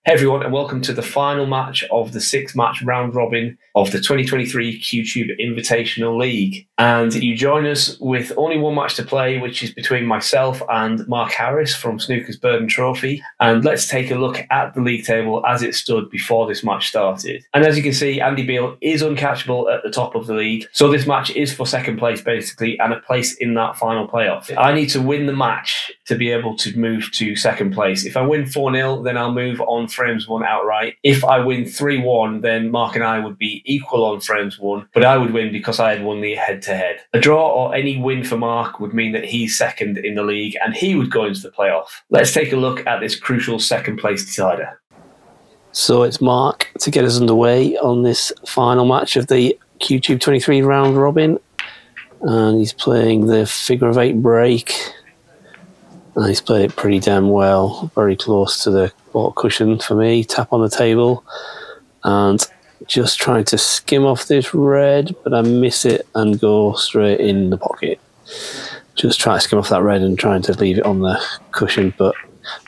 Hey everyone, and welcome to the final match of the 6-match round robin of the 2023 CueTube Invitational League. And you join us with only one match to play, which is between myself and Mark Harris from Snooker's Burden Trophy. And let's take a look at the league table as it stood before this match started. And as you can see, Andy Beale is uncatchable at the top of the league. So this match is for second place, basically, and a place in that final playoff. I need to win the match to be able to move to second place. If I win 4-0, then I'll move on frames won outright. If I win 3-1, then Mark and I would be equal on frames won, but I would win because I had won the head-to-head. A draw or any win for Mark would mean that he's second in the league and he would go into the playoff. Let's take a look at this crucial second place decider. So it's Mark to get us underway on this final match of the CueTube 23 round robin, and he's playing the figure of 8 break. And he's played it pretty damn well, very close to the ball cushion for me, tap on the table, and just trying to skim off this red, but I miss it and go straight in the pocket. Just try to skim off that red and trying to leave it on the cushion, but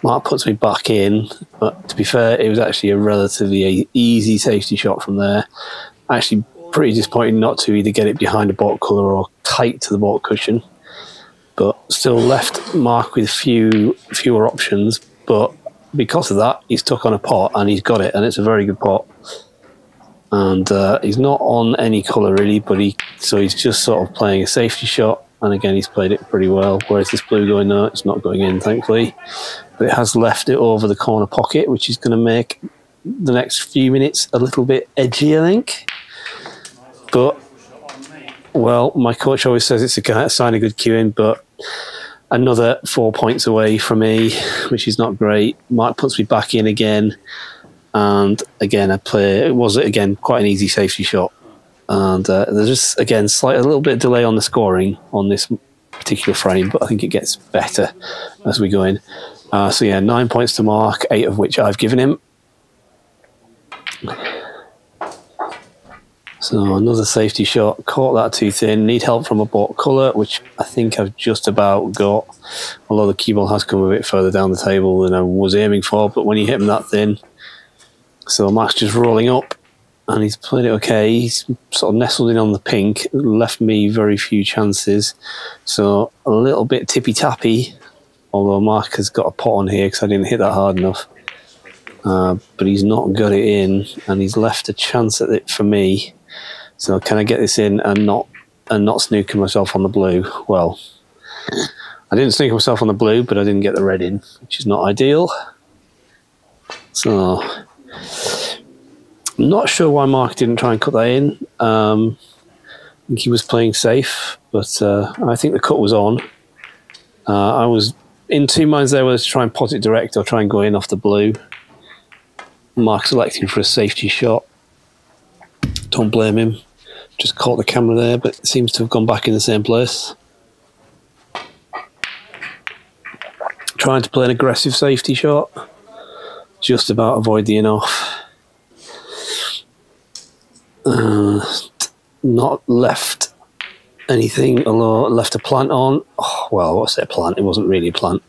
Mark puts me back in. But to be fair, it was actually a relatively easy safety shot from there. Actually pretty disappointing not to either get it behind a baulk colour or tight to the baulk cushion. But still left Mark with fewer options. But because of that, he's took on a pot and he's got it, and it's a very good pot. And he's not on any colour really, but so he's just sort of playing a safety shot. And again, he's played it pretty well. Where's this blue going? No, it's not going in, thankfully. But it has left it over the corner pocket, which is going to make the next few minutes a little bit edgy, I think. But well, my coach always says it's a sign of good cueing, but another 4 points away from me, which is not great. Mark puts me back in again, and again it was again quite an easy safety shot. And there's just again a little bit of delay on the scoring on this particular frame, but I think it gets better as we go in. So yeah, 9 points to Mark, 8 of which I've given him. So another safety shot, caught that too thin, need help from a baulk colour, which I think I've just about got, although the cue ball has come a bit further down the table than I was aiming for, but when you hit him that thin. So Mark's just rolling up, and he's played it okay. He's sort of nestled in on the pink, left me very few chances, so a little bit tippy-tappy, although Mark has got a pot on here because I didn't hit that hard enough. But he's not got it in, and he's left a chance at it for me. So can I get this in and not snooker myself on the blue? Well, I didn't snooker myself on the blue, but I didn't get the red in, which is not ideal. So I'm not sure why Mark didn't try and cut that in. I think he was playing safe, but I think the cut was on. I was in two minds there whether to try and pot it direct or try and go in off the blue. Mark selecting for a safety shot. Don't blame him. Just caught the camera there, but it seems to have gone back in the same place. Trying to play an aggressive safety shot. Just about avoid the in-off. Not left anything, although left a plant on. Oh, well, what's that plant? It wasn't really a plant.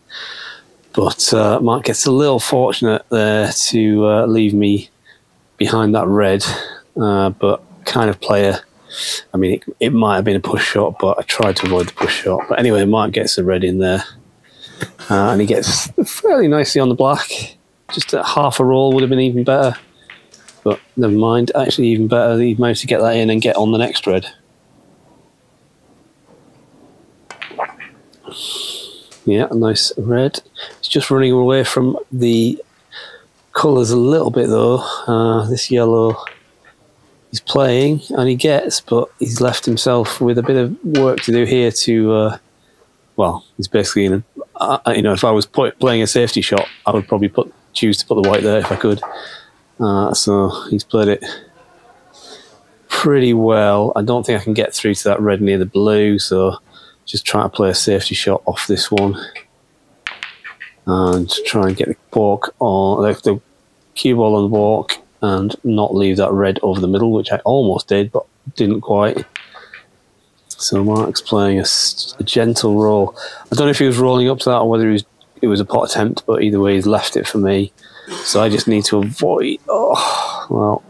But Mark gets a little fortunate there to leave me behind that red. But kind of player, I mean, it might have been a push shot, but I tried to avoid the push shot. But anyway, Mark gets the red in there. And he gets fairly nicely on the black. Just a half a roll would have been even better. But never mind, actually even better that he managed to get that in and get on the next red. Yeah, a nice red. It's just running away from the colours a little bit though. This yellow he's playing and he gets, but he's left himself with a bit of work to do here to, well, he's basically in a, you know, if I was playing a safety shot, I would probably choose to put the white there if I could. So he's played it pretty well. I don't think I can get through to that red near the blue, so just try to play a safety shot off this one and try and get the baulk on the cue ball on the baulk and not leave that red over the middle, which I almost did but didn't quite. So Mark's playing a gentle roll. I don't know if he was rolling up to that or whether it was a pot attempt, but either way he's left it for me. So I just need to avoid... Oh, well,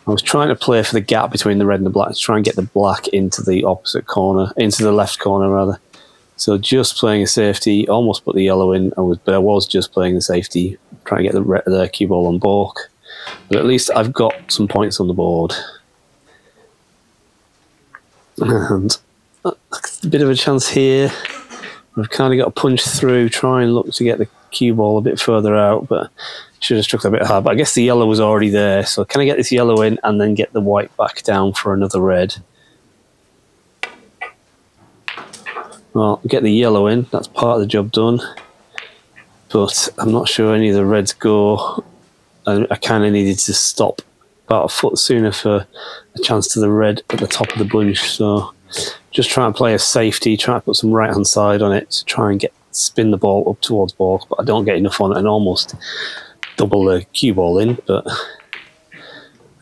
I was trying to play for the gap between the red and the black to try and get the black into the opposite corner, into the left corner rather. So just playing a safety, almost put the yellow in, but I was just playing the safety, trying to get the cue ball on balk. But at least I've got some points on the board. And a bit of a chance here. I've kind of got to punch through, try and look to get the cue ball a bit further out, but should have struck that a bit hard. But I guess the yellow was already there, so can I get this yellow in and then get the white back down for another red? Well, get the yellow in, that's part of the job done. But I'm not sure any of the reds go. I kind of needed to stop about a foot sooner for a chance to the red at the top of the bunch. So just try and play a safety, try and put some right hand side on it to try and spin the ball up towards balk, but I don't get enough on it and almost double the cue ball in, but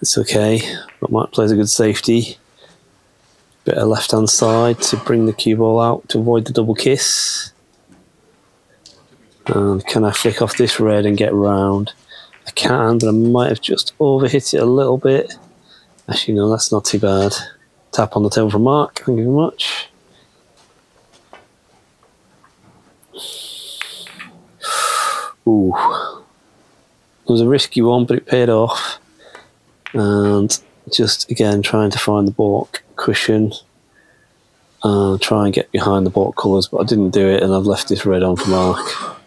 it's okay. But Mark plays a good safety. Bit of left hand side to bring the cue ball out to avoid the double kiss. And can I flick off this red and get round? I can, but I might have just overhit it a little bit. Actually, no, that's not too bad. Tap on the table from Mark, thank you very much. Ooh. It was a risky one, but it paid off. And just, again, trying to find the balk cushion. Try and get behind the balk colours, but I didn't do it, and I've left this red on for Mark.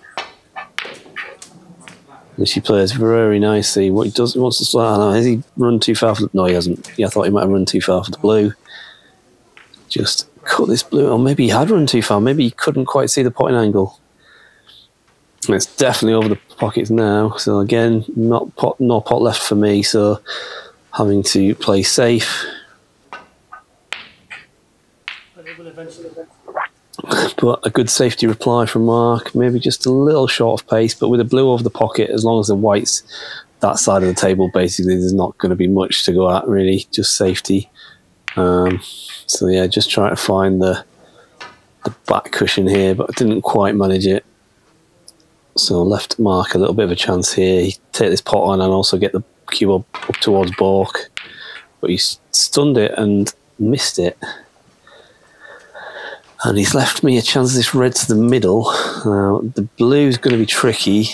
And she plays very nicely. What he does, he wants to slide. Has he run too far for the... No, he hasn't. Yeah, I thought he might have run too far for the blue. Just cut this blue, or maybe he had run too far. Maybe he couldn't quite see the potting angle. And it's definitely over the pockets now. So again, no pot left for me. So having to play safe. But a good safety reply from Mark. Maybe just a little short of pace, but with a blue over the pocket, as long as the white's that side of the table, basically, there's not going to be much to go at, really. Just safety. So yeah, just trying to find the back cushion here, but I didn't quite manage it. So left Mark a little bit of a chance here. He take this pot on and also get the cue ball up towards balk, but he stunned it and missed it. And he's left me a chance of this red to the middle. The blue's going to be tricky.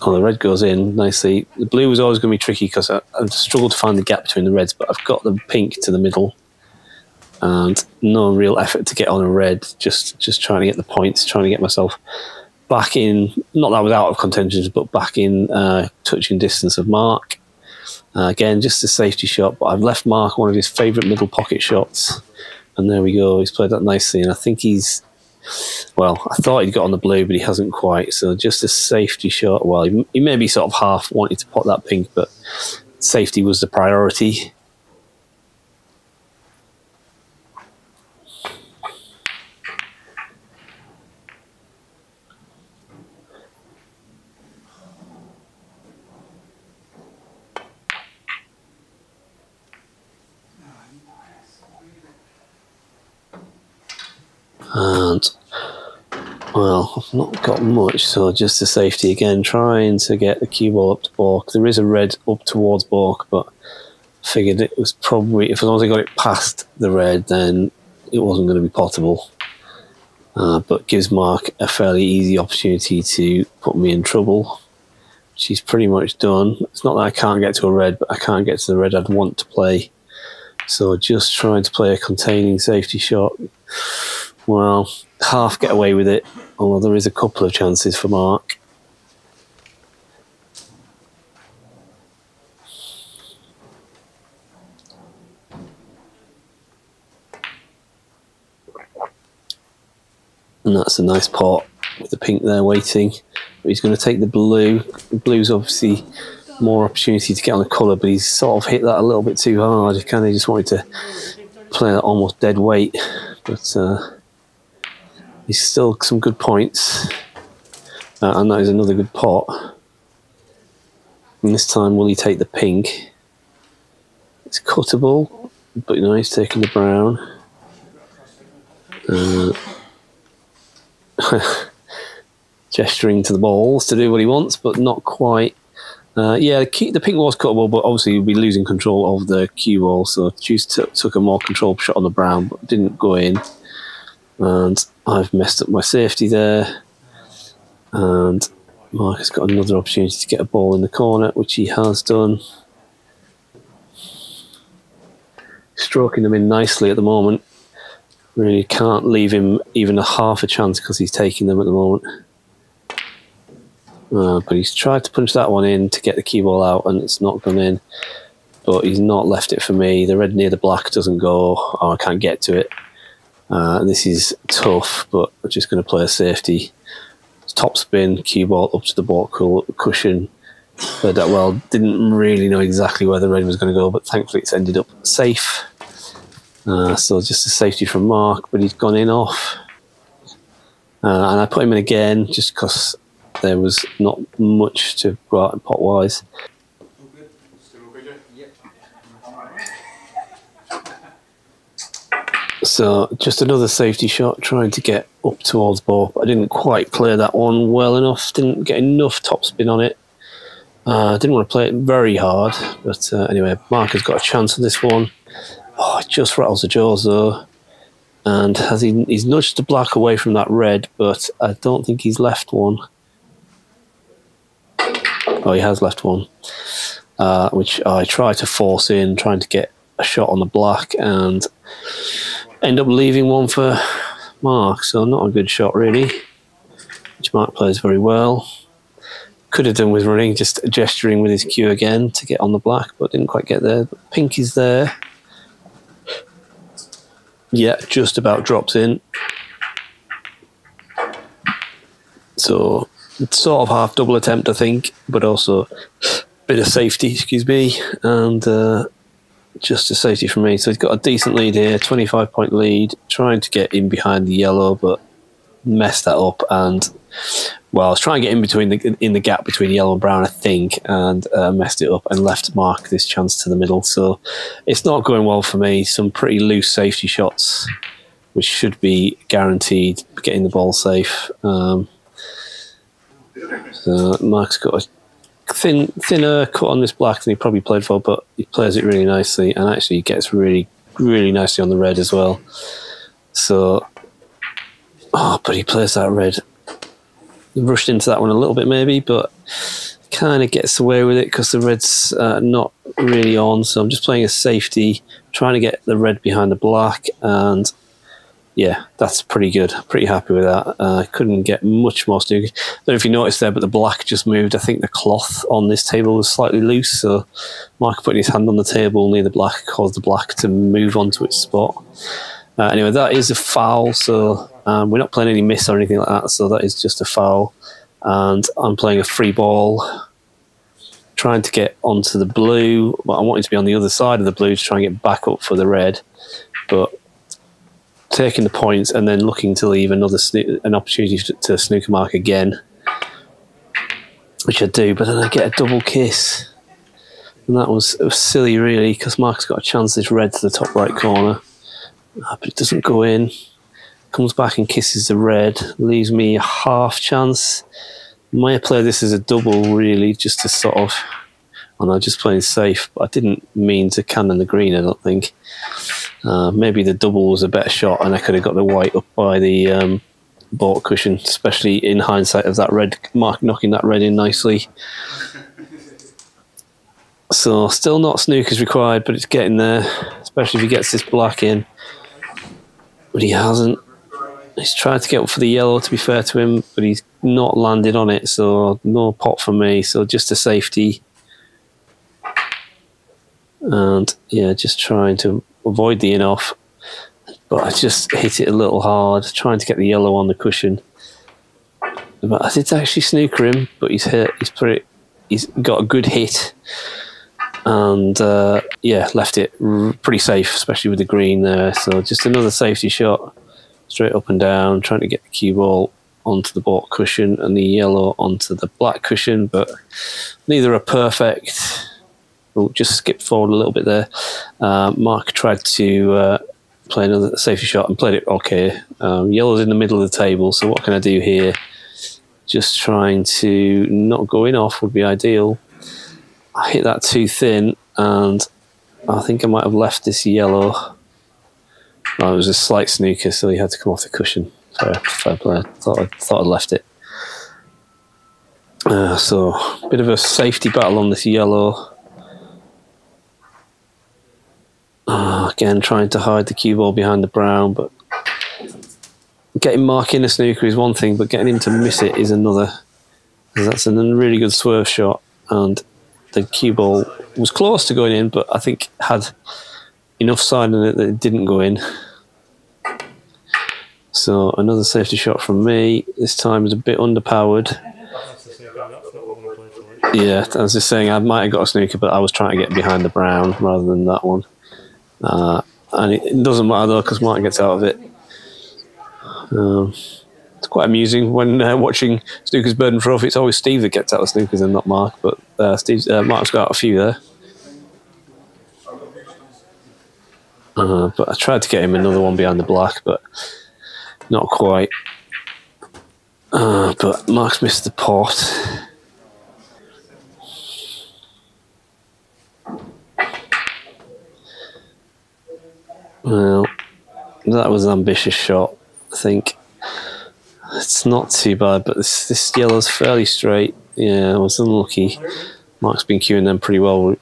Oh, the red goes in nicely. The blue was always going to be tricky because I struggled to find the gap between the reds, but I've got the pink to the middle. And no real effort to get on a red, just trying to get the points, trying to get myself back in, not that I was out of contention, but back in touching distance of Mark. Again, just a safety shot, but I've left Mark one of his favourite middle pocket shots. And there we go, he's played that nicely, and I think he's, well, I thought he'd got on the blue, but he hasn't quite, so just a safety shot. Well, he maybe sort of half wanted to pot that pink, but safety was the priority. And, well, I've not got much, so just a safety again, trying to get the cue ball up to balk. There is a red up towards balk, but I figured it was probably, if as long as I got it past the red, then it wasn't going to be potable. But gives Mark a fairly easy opportunity to put me in trouble. She's pretty much done. It's not that I can't get to a red, but I can't get to the red I'd want to play. So just trying to play a containing safety shot. Well, half get away with it, although there is a couple of chances for Mark. And that's a nice pot with the pink there waiting. But he's going to take the blue. The blue's obviously more opportunity to get on the colour, but he's sort of hit that a little bit too hard. He kind of just wanted to play that almost dead weight. But he's still some good points. And that is another good pot. And this time, will he take the pink? It's cuttable, but you know, he's taking the brown. gesturing to the balls to do what he wants, but not quite. Yeah, the pink was cuttable, but obviously he'd be losing control of the cue ball, so Juice took a more controlled shot on the brown, but didn't go in. And I've messed up my safety there. And Mark has got another opportunity to get a ball in the corner, which he has done. Stroking them in nicely at the moment. Really can't leave him even a half a chance because he's taking them at the moment. But he's tried to punch that one in to get the cue ball out, and it's not gone in. But he's not left it for me. The red near the black doesn't go, or I can't get to it. This is tough, but I'm just going to play a safety. Top spin, cue ball up to the ball cushion. Played that well. Didn't really know exactly where the red was going to go, but thankfully it's ended up safe. So just a safety from Mark, but he's gone in off. And I put him in again just because there was not much to go out pot wise. So just another safety shot, trying to get up towards ball, but I didn't quite play that one well enough. Didn't get enough topspin on it. Didn't want to play it very hard, but anyway, Mark has got a chance on this one. Oh, it just rattles the jaws though, and he's nudged the black away from that red, but I don't think he's left one. Oh, he has left one, which I try to force in, trying to get a shot on the black, and end up leaving one for Mark, so not a good shot really, which Mark plays very well. Could have done with running, just gesturing with his cue again to get on the black, but didn't quite get there. But pink is there. Yeah, just about drops in. So it's sort of half double attempt, I think, but also a bit of safety, excuse me, and just a safety from me. So he's got a decent lead here, 25-point lead, trying to get in behind the yellow, but messed that up. And well, I was trying to get in the gap between yellow and brown, I think, and messed it up and left Mark this chance to the middle. So it's not going well for me. Some pretty loose safety shots, which should be guaranteed getting the ball safe. So Mark's got a thinner cut on this black than he probably played for, but he plays it really nicely, and actually gets really, really nicely on the red as well. So, but he plays that red. Rushed into that one a little bit maybe, but kind of gets away with it because the red's not really on. So I'm just playing a safety, trying to get the red behind the black, and yeah, that's pretty good. Pretty happy with that. I couldn't get much more snooker. I don't know if you noticed there, but the black just moved. I think the cloth on this table was slightly loose, so Mark putting his hand on the table near the black caused the black to move onto its spot. Anyway, that is a foul, so we're not playing any miss or anything like that, so that is just a foul. And I'm playing a free ball, trying to get onto the blue, but I wanted to be on the other side of the blue to try and get back up for the red. But taking the points and then looking to leave an opportunity to snooker Mark again, which I do, but then I get a double kiss. And it was silly, really, because Mark's got a chance this red to the top right corner. But it doesn't go in. Comes back and kisses the red. Leaves me a half chance. Might have played this as a double, really, just to sort of... And I'm just playing safe, but I didn't mean to cannon the green, I don't think. Maybe the double was a better shot, and I could have got the white up by the board cushion, especially in hindsight of that red, Mark knocking that red in nicely. So, still not snookers required, but it's getting there, especially if he gets this black in. But he hasn't. He's tried to get up for the yellow, to be fair to him, but he's not landed on it, so no pot for me. So just a safety. And yeah, just trying to avoid the in-off. But I just hit it a little hard, trying to get the yellow on the cushion. But I did actually snooker him, but he's hit. He's got a good hit. And yeah, left it pretty safe, especially with the green there. So just another safety shot, straight up and down, trying to get the cue ball onto the ball cushion and the yellow onto the black cushion, but neither are perfect. We'll just skip forward a little bit there. Mark tried to play another safety shot and played it okay. Yellow's in the middle of the table, so what can I do here? just trying to not go in off would be ideal. I hit that too thin, and I think I might have left this yellow. Oh, it was a slight snooker, so he had to come off the cushion. Fair play. Thought I'd left it. So, a bit of a safety battle on this yellow. Again, trying to hide the cue ball behind the brown, but getting Mark in a snooker is one thing, but getting him to miss it is another. That's a really good swerve shot, and the cue ball was close to going in, but I think had enough side in it that it didn't go in. So another safety shot from me. This time is a bit underpowered. Yeah, I was just saying I might have got a snooker, but I was trying to get behind the brown rather than that one. And it doesn't matter though, because Mark gets out of it. It's quite amusing when watching Snooker's Burden Trophy. It's always Steve that gets out of snookers and not Mark, but Mark's got out a few there. But I tried to get him another one behind the black, but not quite. But Mark's missed the pot. Well, that was an ambitious shot, I think. It's not too bad, but this yellow's fairly straight. Yeah, I was unlucky. Mark's been cueing them pretty well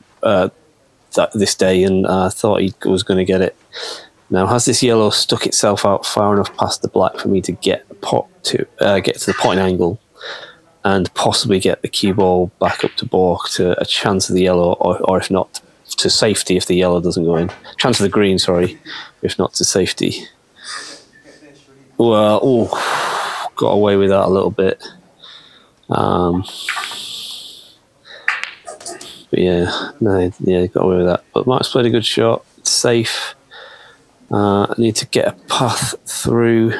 this day, and I thought he was going to get it. Now, has this yellow stuck itself out far enough past the black for me to get the pot to get to the potting angle, and possibly get the cue ball back up to balk to a chance of the yellow, or if not, to safety if the yellow doesn't go in. Chance of the green, sorry, if not to safety. Well, got away with that a little bit. But yeah, got away with that. But Mark's played a good shot. It's safe. I need to get a path through.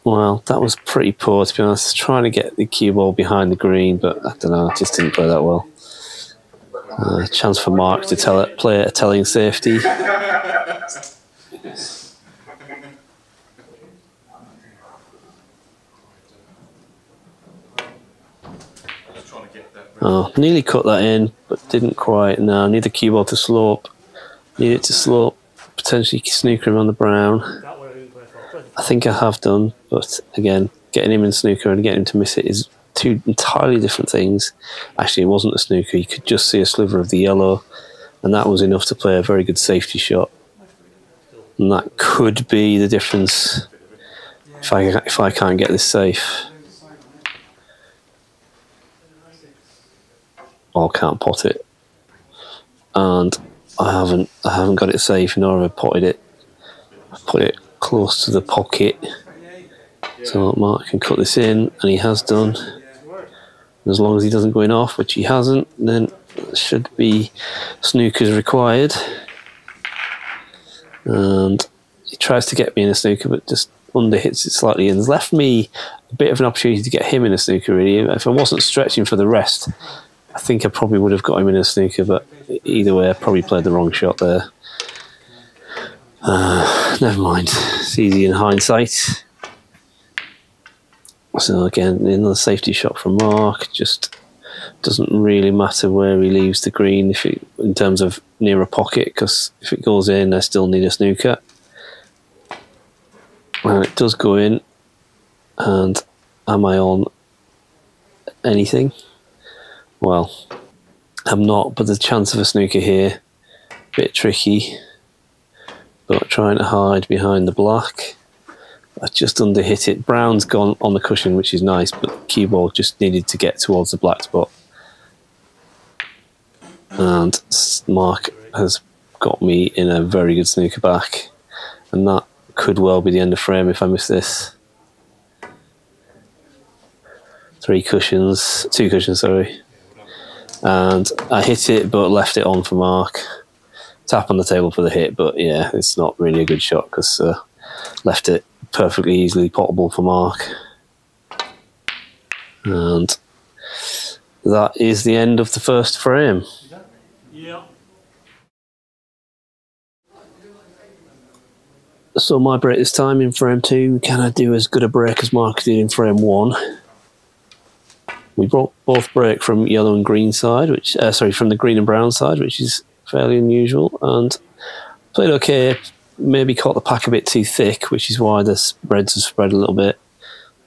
Well, that was pretty poor, to be honest. Trying to get the cue ball behind the green, but I don't know, I just didn't play that well. Chance for Mark to play a telling safety. Oh, nearly cut that in, but didn't quite. No, I need the cue ball to slope. Need it to slope, potentially snooker him on the brown. I think I have done, but again, getting him in snooker and getting him to miss it is two entirely different things. Actually, it wasn't a snooker. You could just see a sliver of the yellow, and that was enough to play a very good safety shot. And that could be the difference if I can't get this safe. Or can't pot it. And I haven't got it safe, nor have I potted it. I put it close to the pocket so Mark can cut this in, and he has done. As long as he doesn't go in off, which he hasn't, then it should be snookers required. And he tries to get me in a snooker, but just underhits it slightly, and has left me a bit of an opportunity to get him in a snooker, really. If I wasn't stretching for the rest, I think I probably would have got him in a snooker, but either way, I probably played the wrong shot there. Never mind. It's easy in hindsight. So again, another safety shot from Mark. Just doesn't really matter where he leaves the green in terms of near a pocket, because if it goes in, I still need a snooker. And it does go in. And am I on anything? Well, I'm not, but the chance of a snooker here, bit tricky. But trying to hide behind the black. I just underhit it. Brown's gone on the cushion, which is nice, but the cue ball just needed to get towards the black spot. And Mark has got me in a very good snooker back. And that could well be the end of frame if I miss this. Two cushions, sorry. And I hit it, but left it on for Mark. Tap on the table for the hit, but yeah, it's not really a good shot because left it perfectly easily potable for Mark. And that is the end of the first frame. Yeah. So my break this time in frame 2, can I do as good a break as Mark did in frame 1? We both break from yellow and green side, which from the green and brown side, which is fairly unusual, and played okay. Maybe caught the pack a bit too thick, which is why the reds have spread a little bit,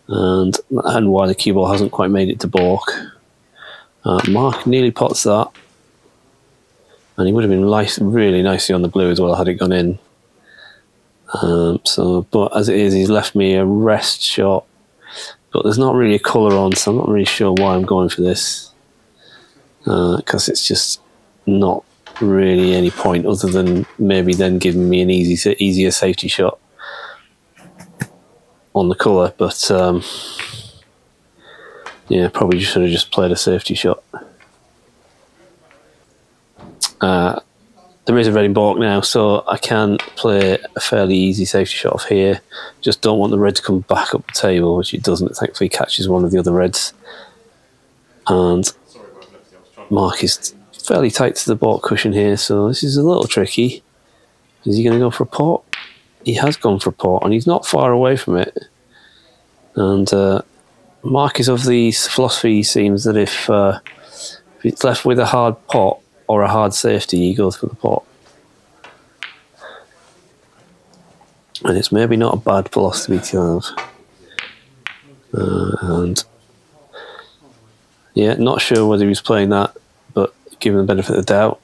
and why the cue ball hasn't quite made it to balk. Mark nearly pots that, and he would have been really nicely on the blue as well had it gone in. But as it is, he's left me a rest shot, but there's not really a colour on, so I'm not really sure why I'm going for this, because it's just not really any point other than maybe then giving me an easier safety shot on the colour. But yeah, probably should have just played a safety shot. There is a red in balk now, so I can play a fairly easy safety shot off here. Just don't want the red to come back up the table, which it doesn't. It thankfully catches one of the other reds. And Mark is fairly tight to the balk cushion here, so this is a little tricky. Is he going to go for a pot? He has gone for a pot, and he's not far away from it. And Mark is of the philosophy, seems that if it's left with a hard pot or a hard safety, he goes for the pot. And it's maybe not a bad philosophy to have. And yeah, not sure whether he was playing that, but give him the benefit of the doubt.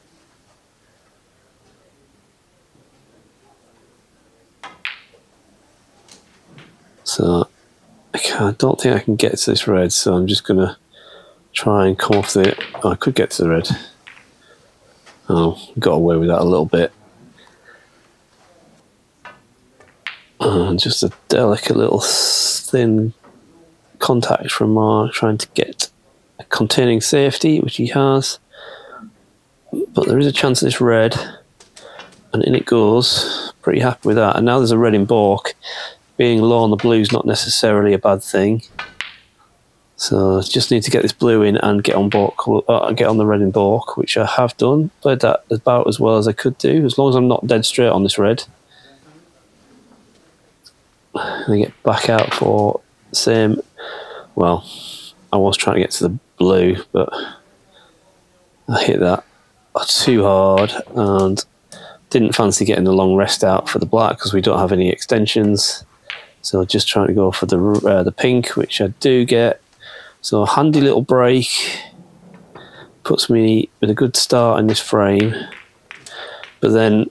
So I don't think I can get to this red, so I'm just going to try and come off the... Oh, I could get to the red. Oh, got away with that a little bit. Just a delicate little thin contact from Mark, trying to get a containing safety, which he has. But there is a chance of this red, and in it goes. Pretty happy with that. And now there's a red in balk. Being low on the blue is not necessarily a bad thing. So just need to get this blue in and get on get on the red in balk, which I have done. Played that about as well as I could do, as long as I'm not dead straight on this red. And I get back out for the same. Well, I was trying to get to the blue, but I hit that too hard and didn't fancy getting the long rest out for the black because we don't have any extensions. So just trying to go for the pink, which I do get. So a handy little break puts me with a good start in this frame. But then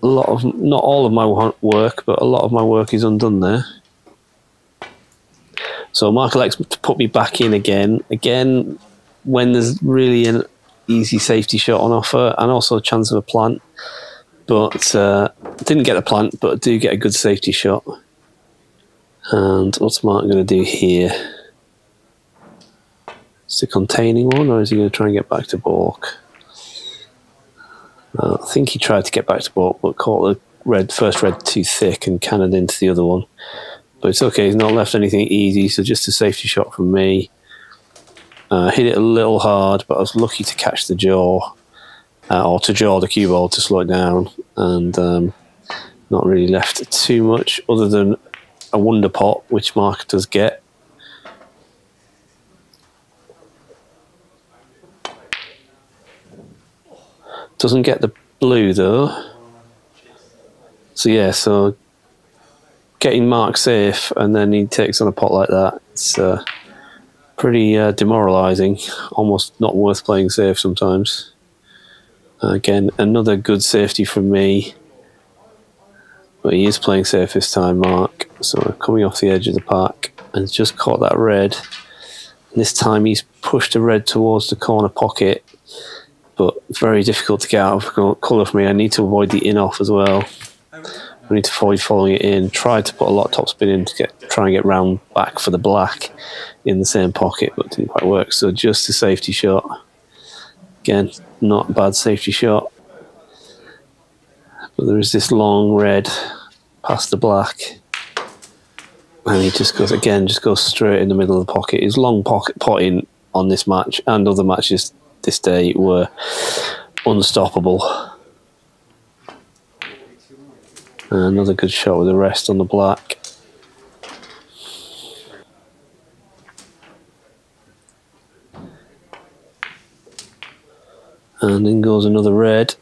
not all of my work, but a lot of my work is undone there. So Mark elects to put me back in again. Again, when there's really an easy safety shot on offer and also a chance of a plant. But didn't get a plant, but I do get a good safety shot. And what's Mark going to do here? Is it a containing one, or is he going to try and get back to balk? I think he tried to get back to balk, but caught the first red too thick and cannoned into the other one. But it's okay, he's not left anything easy, so just a safety shot from me. Hit it a little hard, but I was lucky to catch the jaw, or to jaw the cue ball to slow it down, and not really left too much other than a wonder pot, which Mark does get. Doesn't get the blue though. So yeah, so getting Mark safe and then he takes on a pot like that, it's pretty demoralising. Almost not worth playing safe sometimes. Again, another good safety from me. But he is playing safe this time, Mark. So coming off the edge of the pack and just caught that red. And this time he's pushed a red towards the corner pocket. But very difficult to get out of colour for me. I need to avoid the in-off as well. I need to avoid following it in. Tried to put a lot of topspin in to try and get round back for the black in the same pocket, but it didn't quite work. So just a safety shot. Again, not a bad safety shot. But there is this long red past the black. And he just goes straight in the middle of the pocket. His long pocket potting on this match and other matches this day were unstoppable. Another good shot with the rest on the black. And in goes another red.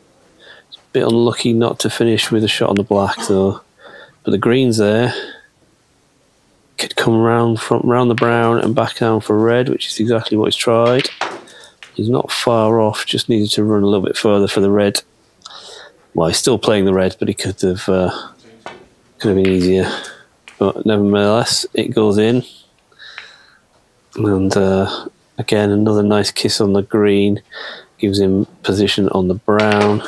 It's a bit unlucky not to finish with a shot on the black though. But the green's there. Could come round the brown and back down for red, which is exactly what he's tried. He's not far off, just needed to run a little bit further for the red. Well, he's still playing the red, but he could have been easier. But nevertheless, it goes in. And again, another nice kiss on the green. Gives him position on the brown.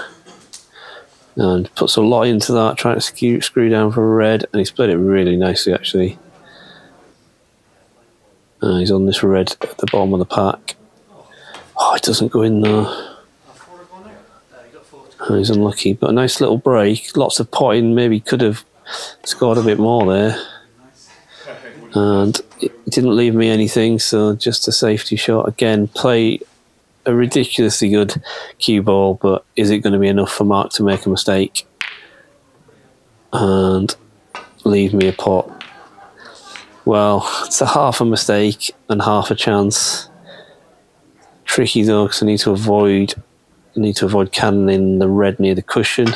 And puts a lot into that, trying to screw down for a red. And he's played it really nicely, actually. He's on this red at the bottom of the pack. Oh, it doesn't go in though. He's unlucky, but a nice little break. Lots of potting, maybe could have scored a bit more there. And it didn't leave me anything, so just a safety shot. Again, play a ridiculously good cue ball, but is it going to be enough for Mark to make a mistake? And leave me a pot. Well, it's a half a mistake and half a chance. Tricky though, because I need to avoid cannoning the red near the cushion,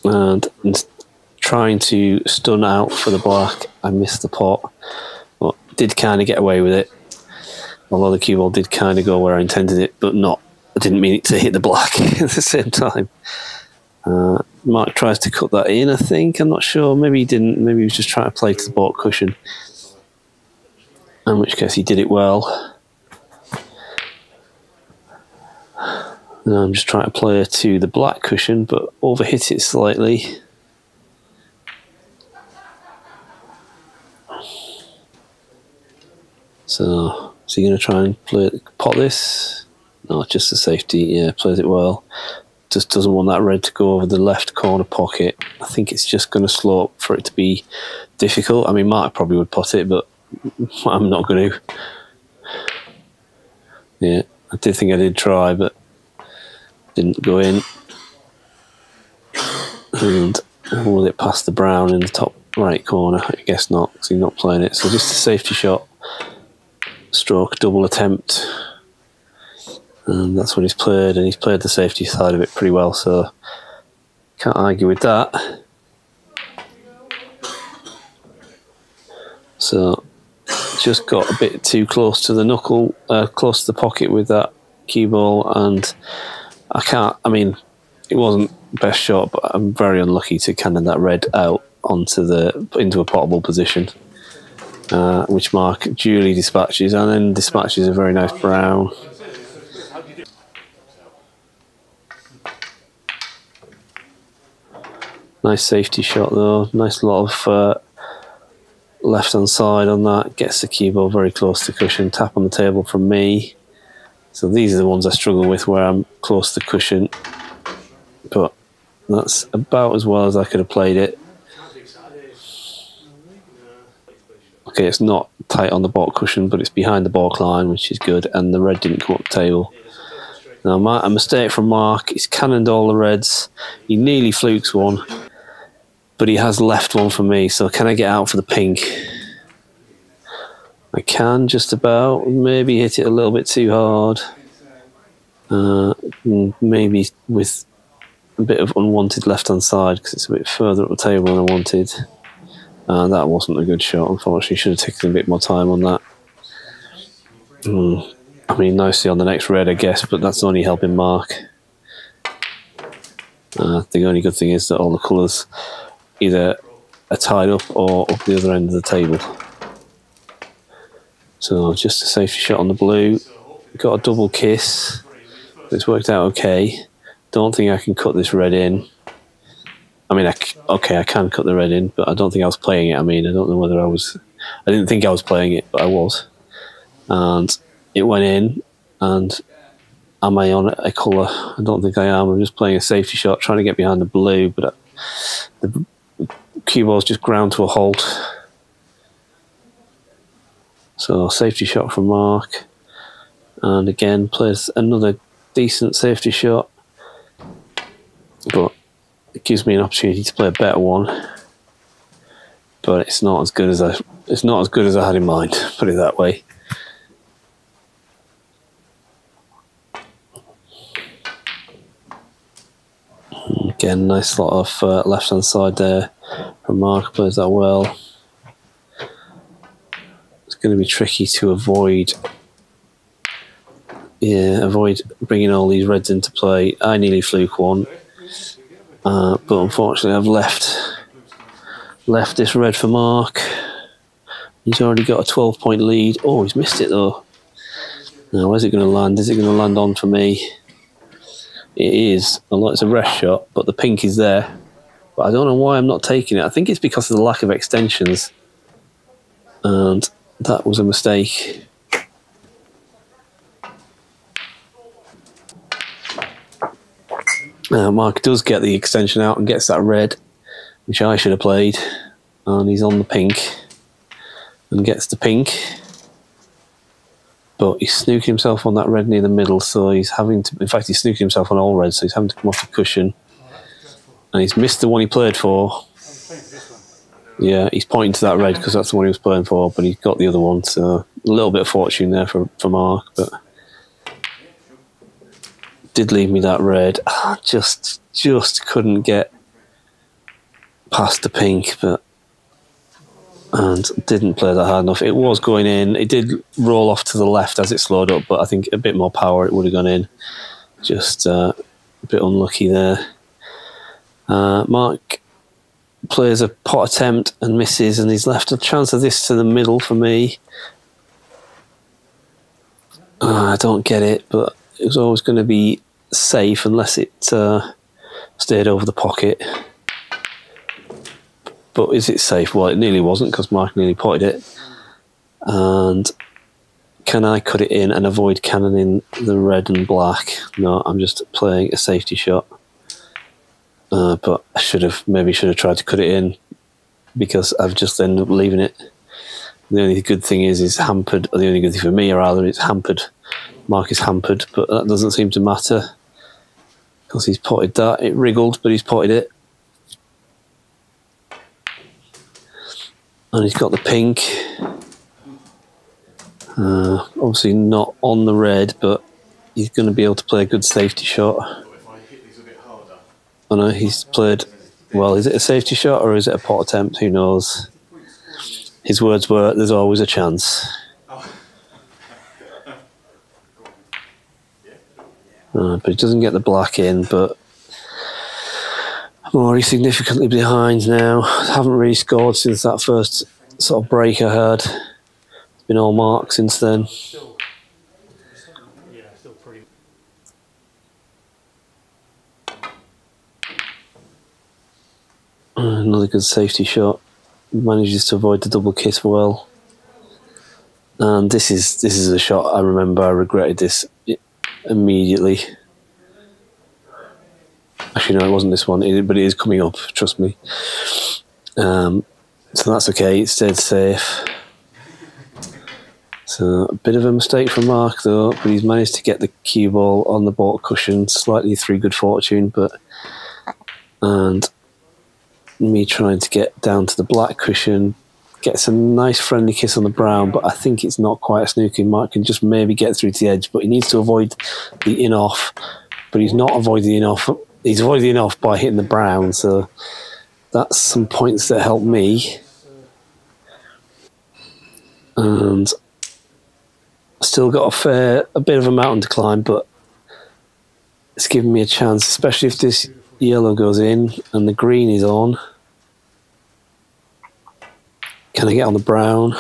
and trying to stun out for the black. I missed the pot, but did kind of get away with it. Although the cue ball did kind of go where I intended it, but not. I didn't mean it to hit the black at the same time. Mark tries to cut that in, I think. I'm not sure. Maybe he didn't. Maybe he was just trying to play to the baulk cushion. In which case he did it well. And I'm just trying to play to the black cushion, but overhit it slightly. So, is he going to try and pot this? No, just a safety. Yeah, plays it well. Just doesn't want that red to go over the left corner pocket. I think it's just going to slope for it to be difficult. I mean, Mark probably would pot it, but I'm not going to. Yeah, I did think I did try, but didn't go in. And will it pass the brown in the top right corner? I guess not, because he's not playing it. So just a safety shot, stroke, double attempt. And that's what he's played, and he's played the safety side of it pretty well, so can't argue with that. So just got a bit too close to the knuckle, close to the pocket with that cue ball, and I mean, it wasn't best shot, but I'm very unlucky to cannon that red out into a potable position, which Mark duly dispatches, and then dispatches a very nice brown. Nice safety shot though, nice lot of left hand side on that, gets the cue ball very close to the cushion, tap on the table from me. So these are the ones I struggle with where I'm close to the cushion, but that's about as well as I could have played it. Okay, it's not tight on the baulk cushion, but it's behind the baulk line, which is good, and the red didn't come up the table. Now, a mistake from Mark, he's cannoned all the reds, he nearly flukes one, but he has left one for me, so can I get out for the pink? I can just about, maybe hit it a little bit too hard. Maybe with a bit of unwanted left-hand side, because it's a bit further up the table than I wanted. That wasn't a good shot, unfortunately. Should have taken a bit more time on that. I mean, nicely on the next red, I guess, but that's only helping Mark. The only good thing is that all the colours either are tied up or up the other end of the table. So just a safety shot on the blue. Got a double kiss. It's worked out okay. Don't think I can cut this red in. I mean, okay, I can cut the red in, but I don't think I was playing it. I mean, I don't know whether I was. I didn't think I was playing it, but I was. And it went in, and am I on a colour? I don't think I am. I'm just playing a safety shot, trying to get behind the blue, but the cue ball's just ground to a halt. So safety shot from Mark, and again plays another decent safety shot, but it gives me an opportunity to play a better one, but it's not as good as I had in mind. Put it that way. Again, nice lot of left hand side there from Mark. Plays that well. It's going to be tricky to avoid. Yeah, avoid bringing all these reds into play. I nearly fluke one, but unfortunately I've left this red for Mark. He's already got a 12-point lead. Oh, he's missed it though. Now, where's it going to land? Is it going to land on for me? It is. Although it's a rest shot, but the pink is there. But I don't know why I'm not taking it. I think it's because of the lack of extensions, and that was a mistake. Mark does get the extension out and gets that red, which I should have played, and he's on the pink and gets the pink, but he's snooking himself on that red near the middle, so he's having to, in fact he's snooking himself on all reds, so he's having to come off the cushion, and he's missed the one he played for. Yeah, he's pointing to that red because that's the one he was playing for, but he got the other one, so a little bit of fortune there for Mark, but did leave me that red. Just couldn't get past the pink, and didn't play that hard enough. It was going in. It did roll off to the left as it slowed up, but I think a bit more power it would have gone in. Just a bit unlucky there. Mark plays a pot attempt and misses, and he's left a chance of this to the middle for me. I don't get it, but it was always going to be safe unless it stayed over the pocket. But is it safe? Well, it nearly wasn't because Mark nearly potted it. And can I cut it in and avoid cannoning the red and black? No, I'm just playing a safety shot. But I maybe should have tried to cut it in, because I've just ended up leaving it. The only good thing is hampered, or the only good thing for me, rather, is hampered. Mark is hampered, but that doesn't seem to matter because he's potted that. It wriggled, but he's potted it. And he's got the pink. Obviously not on the red, but he's going to be able to play a good safety shot. I know he's played, well, is it a safety shot or is it a pot attempt? Who knows? His words were, there's always a chance. But he doesn't get the black in, but I'm already significantly behind now. I haven't really scored since that first sort of break I had. It's been all Mark since then. Another good safety shot. Manages to avoid the double kiss well. And this is a shot I remember. I regretted this immediately. Actually, no, it wasn't this one, but it is coming up, trust me. So that's okay, it stayed safe. So a bit of a mistake from Mark though, but he's managed to get the cue ball on the ball cushion, slightly through good fortune, and me trying to get down to the black cushion, gets a nice friendly kiss on the brown, but I think it's not quite a snooking. Mark can just maybe get through to the edge, but he needs to avoid the in-off, but he's not avoiding the in-off. He's avoiding the in-off by hitting the brown, so that's some points that help me. And still got a bit of a mountain to climb, but it's given me a chance, especially if this yellow goes in and the green is on. Can I get on the brown?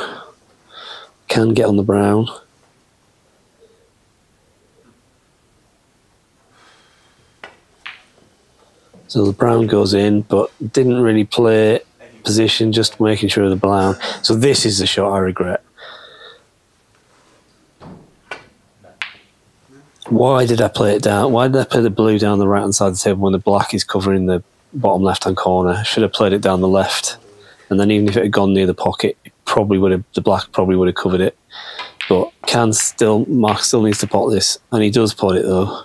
Can get on the brown. So the brown goes in, but didn't really play position, just making sure of the brown. So this is the shot I regret. Why did I play it down? Why did I play the blue down the right hand side of the table when the black is covering the bottom left hand corner? I should have played it down the left, and then even if it had gone near the pocket, the black probably would have covered it. But Mark still needs to pot this, and he does pot it though.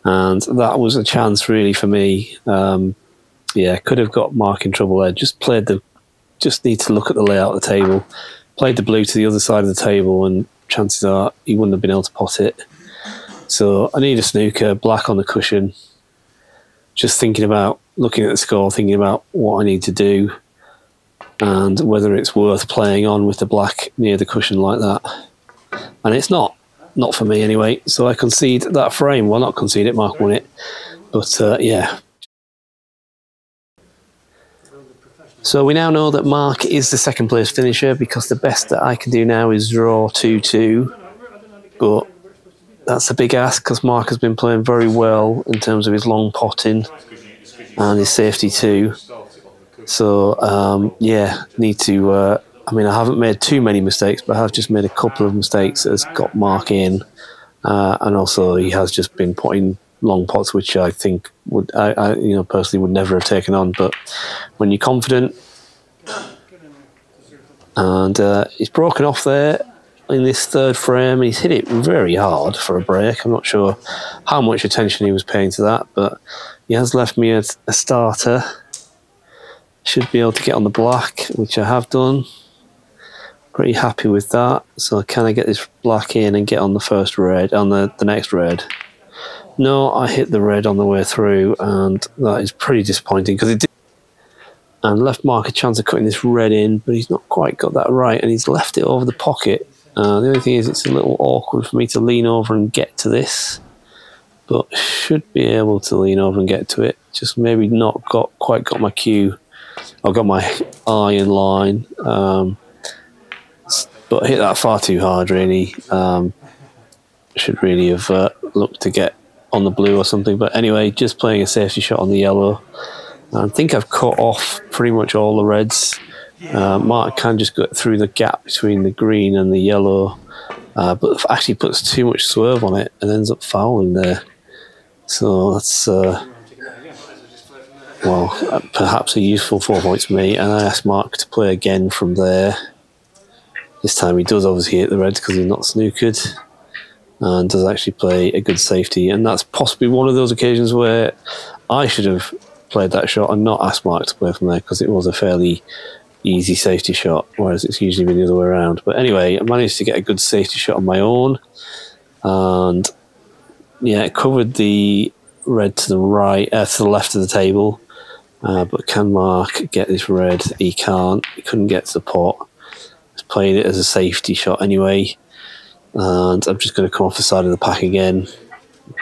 And that was a chance really for me. Yeah, could have got Mark in trouble there. Just need to look at the layout of the table. Played the blue to the other side of the table, and chances are he wouldn't have been able to pot it. So I need a snooker, black on the cushion. Just looking at the score, thinking about what I need to do and whether it's worth playing on with the black near the cushion like that. And it's not for me anyway. So I concede that frame. Well, not concede it, Mark won it. But yeah. So we now know that Mark is the second place finisher, because the best that I can do now is draw 2-2. But that's a big ask, because Mark has been playing very well in terms of his long potting and his safety too. So yeah, need to. I mean, I haven't made too many mistakes, but I have just made a couple of mistakes that has got Mark in, and also he has just been putting long pots, which I think I personally would never have taken on. But when you're confident, and he's broken off there in this third frame, he's hit it very hard for a break. I'm not sure how much attention he was paying to that, but he has left me a starter. Should be able to get on the black, which I have done. Pretty happy with that. So can I get this black in and get on the first red, on the next red? No, I hit the red on the way through, and that is pretty disappointing, because it did, and left Mark a chance of cutting this red in, but he's not quite got that right, and he's left it over the pocket. The only thing is, it's a little awkward for me to lean over and get to this, but should be able to lean over and get to it. Just maybe not quite got my cue. I've got my eye in line, but hit that far too hard really. Should really have looked to get on the blue or something, but anyway, just playing a safety shot on the yellow. I think I've cut off pretty much all the reds. Mark can just go through the gap between the green and the yellow, but actually puts too much swerve on it and ends up fouling there. So that's perhaps a useful 4 points for me. And I asked Mark to play again from there. This time he does obviously hit the reds because he's not snookered, and does actually play a good safety. And that's possibly one of those occasions where I should have played that shot and not asked Mark to play from there, because it was a fairly easy safety shot, whereas it's usually been the other way around. But anyway, I managed to get a good safety shot on my own, and yeah, it covered the red to the right, to the left of the table. But can Mark get this red? He can't. He couldn't get to the pot. He's playing it as a safety shot anyway. And I'm just going to come off the side of the pack again.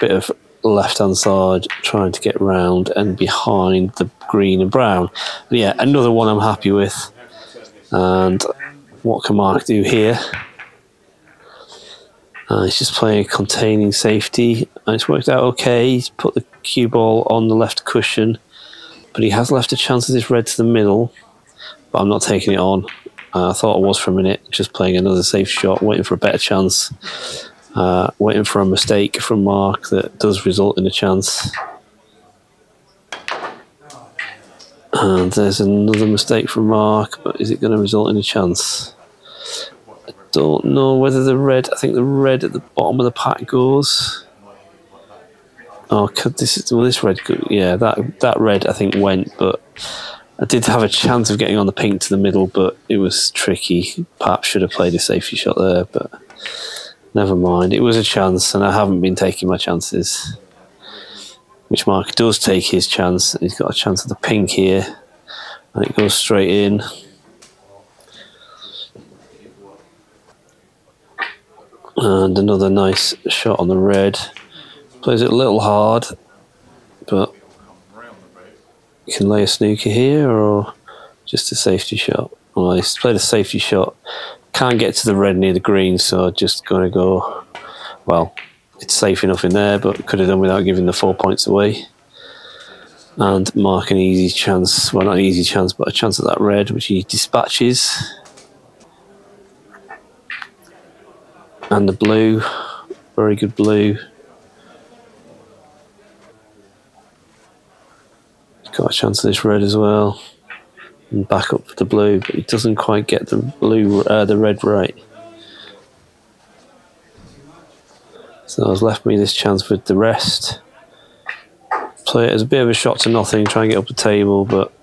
Bit of left-hand side, trying to get round and behind the green and brown. And yeah, another one I'm happy with. And what can Mark do here? He's just playing a containing safety, and it's worked out okay. He's put the cue ball on the left cushion, but he has left a chance of this red to the middle, but I'm not taking it on. I thought I was for a minute, just playing another safe shot, waiting for a better chance, waiting for a mistake from Mark that does result in a chance. And there's another mistake from Mark, but is it going to result in a chance? I don't know whether the red, I think the red at the bottom of the pack goes. Oh, this red, yeah, that red I think went, but I did have a chance of getting on the pink to the middle, but it was tricky. Perhaps should have played a safety shot there, but never mind. It was a chance, and I haven't been taking my chances. Which Mark does take his chance. He's got a chance of the pink here, and it goes straight in. And another nice shot on the red. Plays it a little hard, but you can lay a snooker here or just a safety shot. Well, he's played a safety shot. Can't get to the red near the green, so just going to go, well, it's safe enough in there, but could have done without giving the 4 points away. And Mark an easy chance, well, not an easy chance, but a chance at that red, which he dispatches. And the blue, very good blue. He's got a chance of this red as well. And back up for the blue, but he doesn't quite get the blue, the red right. So it's left me this chance with the rest. play it as a bit of a shot to nothing, try and get up the table, but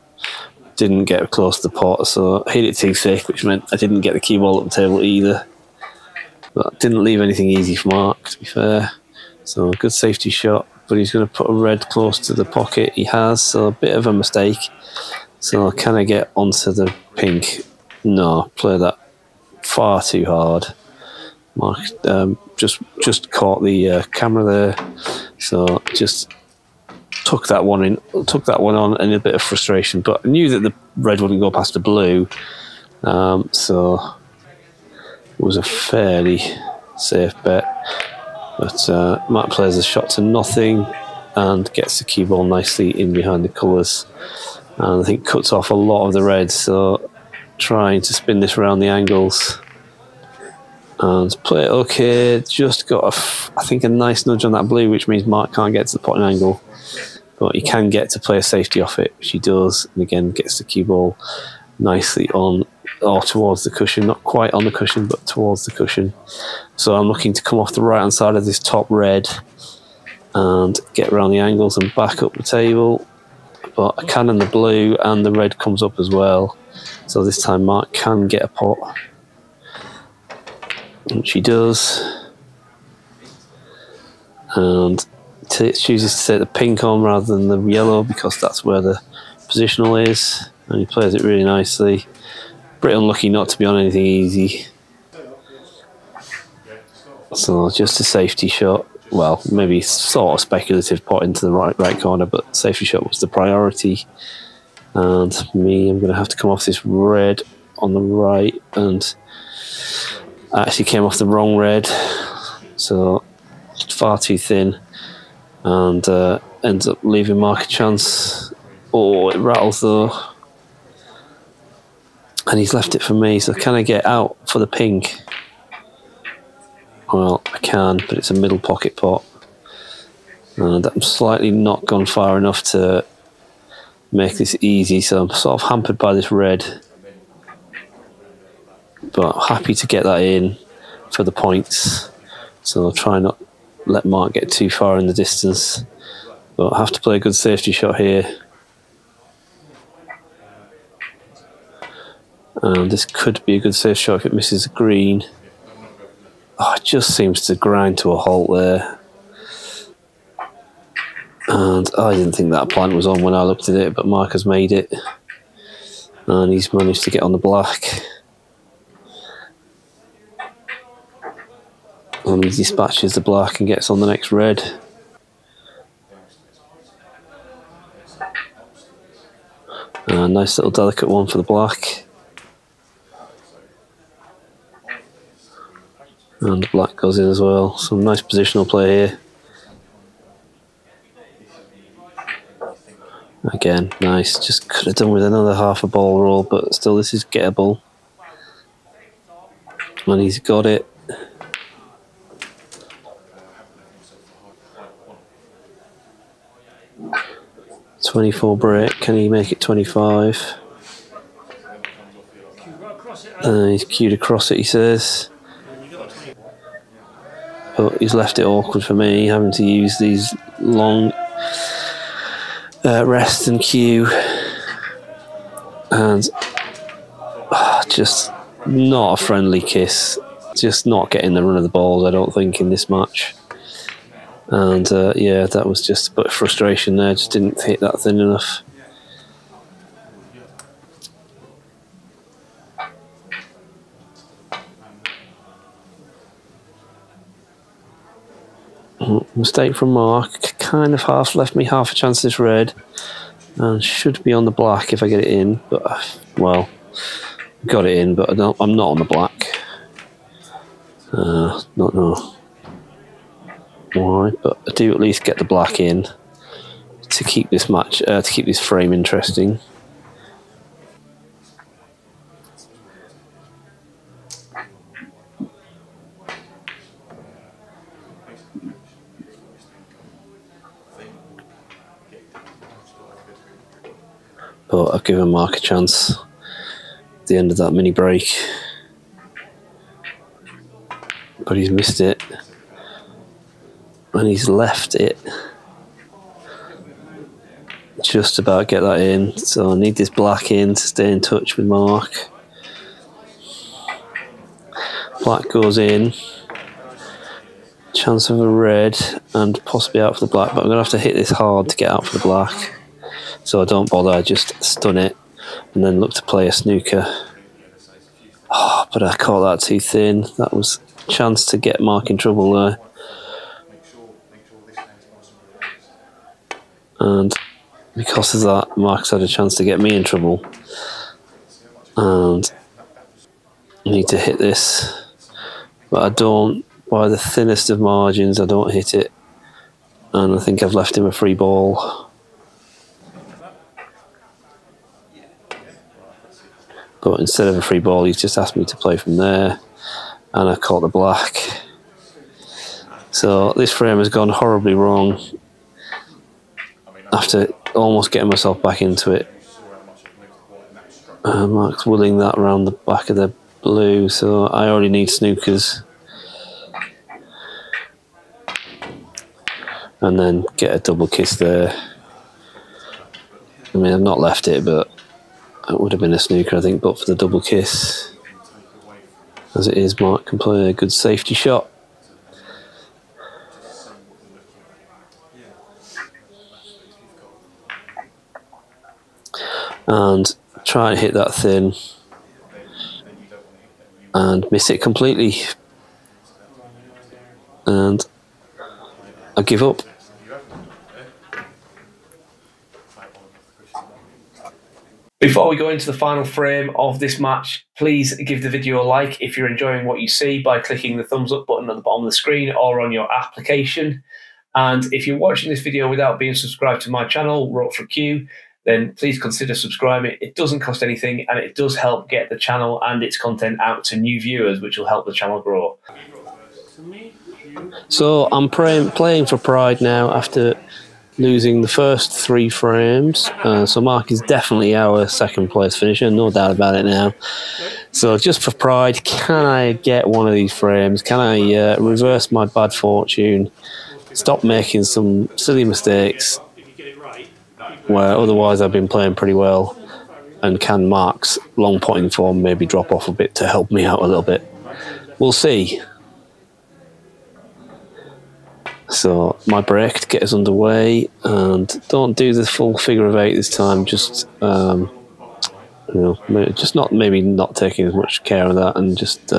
didn't get close to the pot, so hit it too thick, which meant I didn't get the cue ball up the table either. But didn't leave anything easy for Mark, to be fair. So a good safety shot, but he's going to put a red close to the pocket. He has, so a bit of a mistake. So can I get onto the pink? No, play that far too hard. Mark just caught the camera there, so just took that one on in a bit of frustration. But I knew that the red wouldn't go past the blue, so it was a fairly safe bet. But Mark plays a shot to nothing and gets the cue ball nicely in behind the colours, and I think cuts off a lot of the red. So trying to spin this around the angles and play it okay. Just got I think a nice nudge on that blue, which means Mark can't get to the potting angle, but he can get to play a safety off it, which he does, and again gets the cue ball nicely on or towards the cushion, not quite on the cushion, but towards the cushion. So I'm looking to come off the right hand side of this top red and get around the angles and back up the table, but I can in the blue, and the red comes up as well. So this time Mark can get a pot, which he does, and chooses to take the pink on rather than the yellow because that's where the positional is, and he plays it really nicely. Pretty unlucky not to be on anything easy. So just a safety shot. Well, maybe sort of speculative pot into the right corner, but safety shot was the priority. And me, I'm going to have to come off this red on the right, and I actually came off the wrong red, so far too thin, and ends up leaving Mark a chance. Oh, it rattles though. And he's left it for me, so can I get out for the pink? Well, I can, but it's a middle pocket pot. And I'm slightly not gone far enough to make this easy, so I'm sort of hampered by this red. But happy to get that in for the points. So I'll try not let Mark get too far in the distance. But I have to play a good safety shot here. And this could be a good safe shot if it misses the green. Oh, it just seems to grind to a halt there. And I didn't think that plant was on when I looked at it, but Mark has made it. And he's managed to get on the black. And he dispatches the black and gets on the next red. A nice little delicate one for the black. And the black goes in as well. Some nice positional play here. Again, nice. Just could have done with another half a ball roll, but still this is gettable. And he's got it. .24 break. Can he make it 25? He's cued across it, he says. But he's left it awkward for me, having to use these long rest and cue. And just not a friendly kiss. Just not getting the run of the balls, I don't think, in this match. And yeah, that was just a bit of frustration there. Just didn't hit that thin enough. Mistake from Mark. Kind of half left me half a chance this red, and should be on the black if I get it in. But well, got it in, but I'm not on the black. Not know why, but I do at least get the black in to keep this match, to keep this frame interesting. But I've given Mark a chance at the end of that mini break. But he's missed it. And he's left it. just about get that in. So I need this black in to stay in touch with Mark. Black goes in. Chance of a red and possibly out for the black, but I'm going to have to hit this hard to get out for the black. So I don't bother, I just stun it and then look to play a snooker. Oh, but I caught that too thin. That was a chance to get Mark in trouble there. And because of that, Mark's had a chance to get me in trouble. And I need to hit this. But I don't, by the thinnest of margins, I don't hit it. And I think I've left him a free ball. But instead of a free ball, he's just asked me to play from there. And I caught the black. So this frame has gone horribly wrong. After almost getting myself back into it. Mark's willing that around the back of the blue, so I already need snookers. And then get a double kiss there. I mean, I've not left it, but it would have been a snooker, I think, but for the double kiss. As it is, Mark can play a good safety shot. And try and hit that thin and miss it completely. And I give up. Before we go into the final frame of this match, please give the video a like if you're enjoying what you see by clicking the thumbs up button at the bottom of the screen or on your application. And if you're watching this video without being subscribed to my channel, Wrote for Q, then please consider subscribing. It doesn't cost anything and it does help get the channel and its content out to new viewers, which will help the channel grow. So I'm playing for pride now after losing the first 3 frames. So Mark is definitely our second place finisher, no doubt about it now. So just for pride, can I get one of these frames? Can I reverse my bad fortune? Stop making some silly mistakes where otherwise I've been playing pretty well, and can Mark's long potting form maybe drop off a bit to help me out a little bit? We'll see. So my break to get us underway, and don't do the full figure of 8 this time, just you know, just maybe not taking as much care of that and just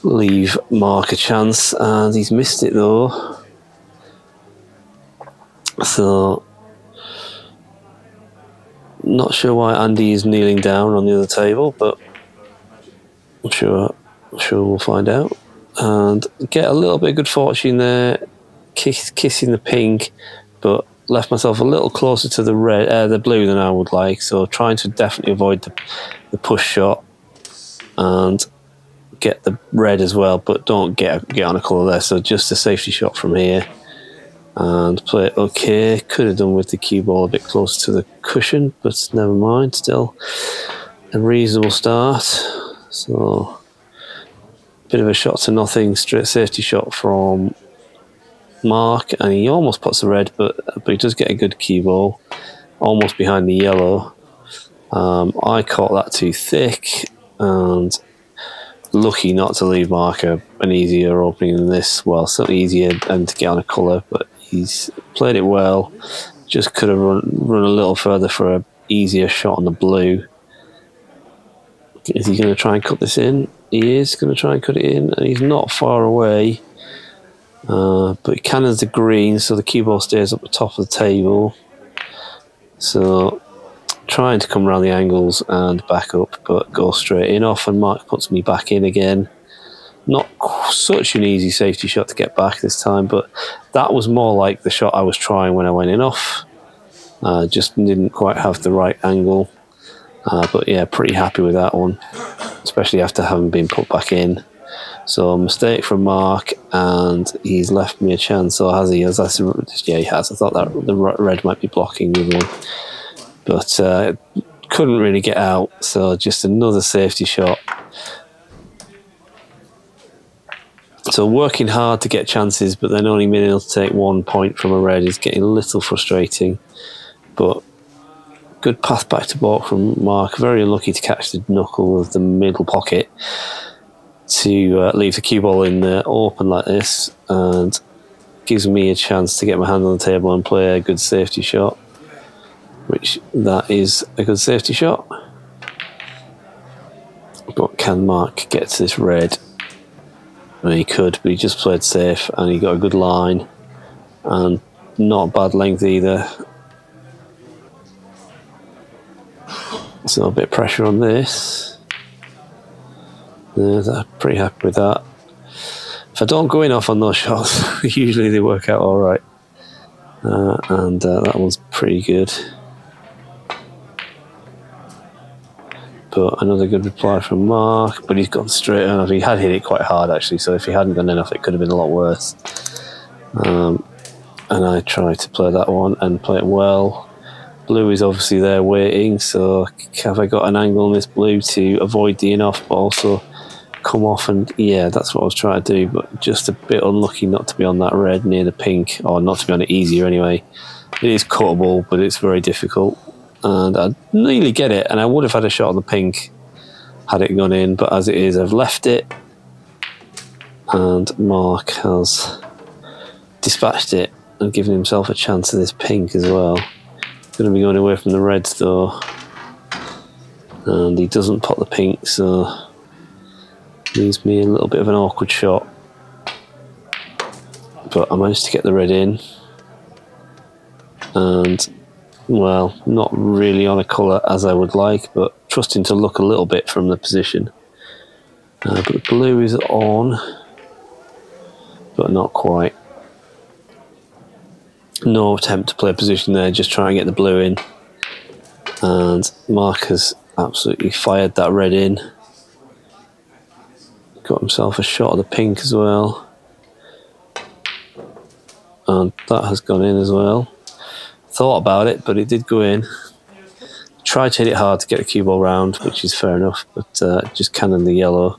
leave Mark a chance. And he's missed it though. So not sure why Andy is kneeling down on the other table, but I'm sure we'll find out. And get a little bit of good fortune there, kissing the pink, but left myself a little closer to the red, the blue than I would like. So trying to definitely avoid the push shot and get the red as well, but don't get on a colour there. So just a safety shot from here. And play it okay. Could have done with the cue ball a bit closer to the cushion, but never mind. Still a reasonable start. So bit of a shot to nothing, straight safety shot from Mark, and he almost puts the red, but he does get a good cue ball, almost behind the yellow. I caught that too thick, and lucky not to leave Mark an easier opening than this. Well, certainly easier and to get on a colour, but he's played it well. Just could have run a little further for an easier shot on the blue. Is he going to try and cut this in? He is going to try and cut it in, and he's not far away. But he cannons the green, so the cue ball stays up the top of the table. So trying to come around the angles and back up, but go straight in off, and Mark puts me back in again. Not such an easy safety shot to get back this time, but that was more like the shot I was trying when I went in off. Just didn't quite have the right angle. But yeah, pretty happy with that one, especially after having been put back in. So mistake from Mark, and he's left me a chance. Or has he? Yeah, he has. I thought that the red might be blocking the other one, but couldn't really get out. So just another safety shot. So working hard to get chances, but then only being able to take 1 point from a red is getting a little frustrating. But good path back to balk from Mark. Very unlucky to catch the knuckle of the middle pocket to leave the cue ball in there open like this, and gives me a chance to get my hand on the table and play a good safety shot, which that is a good safety shot. But can Mark get to this red? Well, he could, but he just played safe and he got a good line and not a bad length either. So a bit of pressure on this. Yeah, I'm pretty happy with that. If I don't go in off on those shots, usually they work out all right. And that one's pretty good. But another good reply from Mark, but he's gone straight enough. He had hit it quite hard actually, so if he hadn't gone enough, it could have been a lot worse. And I tried to play that one and play it well. Blue is obviously there waiting, so have I got an angle on this blue to avoid the in-off, but also come off? And yeah, that's what I was trying to do, but just a bit unlucky not to be on that red near the pink, or not to be on it easier anyway. It is cuttable, but it's very difficult. And I nearly get it, and I would have had a shot on the pink had it gone in, but as it is, I've left it, and Mark has dispatched it and given himself a chance of this pink as well. Going to be going away from the reds though, and he doesn't pot the pink, so leaves me a little bit of an awkward shot. But I managed to get the red in, and well, not really on a colour as I would like, but trusting to look a little bit from the position. But the blue is on, but not quite. No attempt to play a position there, just trying to get the blue in. And Mark has absolutely fired that red in. Got himself a shot of the pink as well. And that has gone in as well. Thought about it, but it did go in. Tried to hit it hard to get the cue ball round, which is fair enough, but just cannoned the yellow.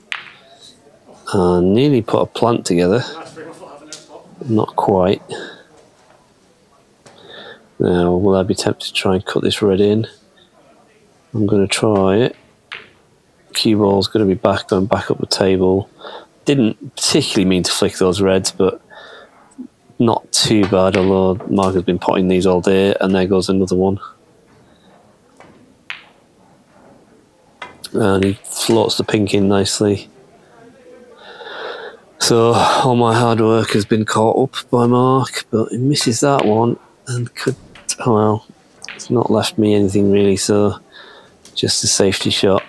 And nearly put a plant together. Not quite. Now, will I be tempted to try and cut this red in? I'm going to try it. Cue ball's going to be going back up the table. Didn't particularly mean to flick those reds, but not too bad, although Mark has been potting these all day, and there goes another one. And he floats the pink in nicely. So all my hard work has been caught up by Mark, but he misses that one and could, well, it's not left me anything really, so just a safety shot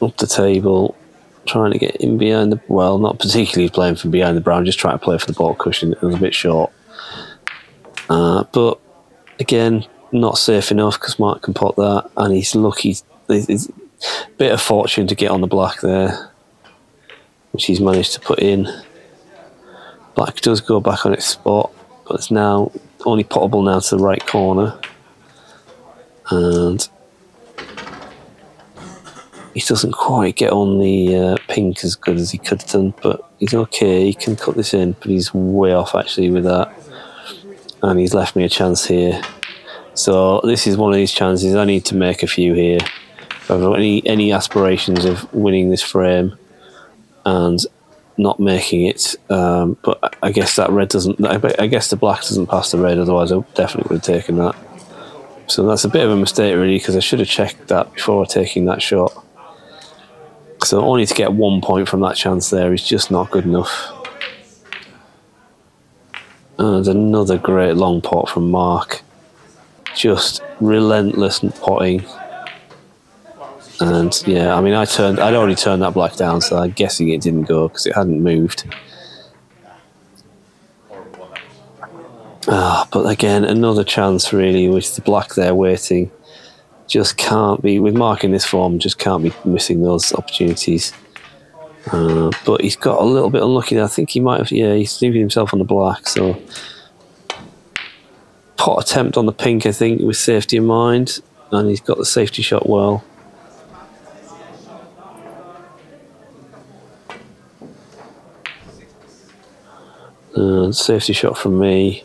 up the table, trying to get in behind the, well, not particularly playing from behind the brown, just trying to play for the ball cushion. It was a bit short, but again, not safe enough because Mark can pot that, and he's lucky. It's a bit of fortune to get on the black there, which he's managed to put in. Black does go back on its spot, but it's now only potable now to the right corner, and he doesn't quite get on the pink as good as he could have done, but he's okay. He can cut this in, but he's way off actually with that, and he's left me a chance here. So this is one of these chances. I need to make a few here. If I've got any aspirations of winning this frame and not making it, but I guess that red doesn't. I guess the black doesn't pass the red. Otherwise, I definitely would have taken that. So that's a bit of a mistake, really, because I should have checked that before taking that shot. So only to get 1 point from that chance there is just not good enough. And another great long pot from Mark. Just relentless potting. And yeah, I mean, I'd already turned that black down, so I'm guessing it didn't go because it hadn't moved. But again, another chance really, with the black there waiting. Just can't be, with Mark in this form, just can't be missing those opportunities. But he's got a little bit unlucky there. I think he might have, yeah, he's leaving himself on the black, so pot attempt on the pink, I think, with safety in mind, and he's got the safety shot well. Safety shot from me.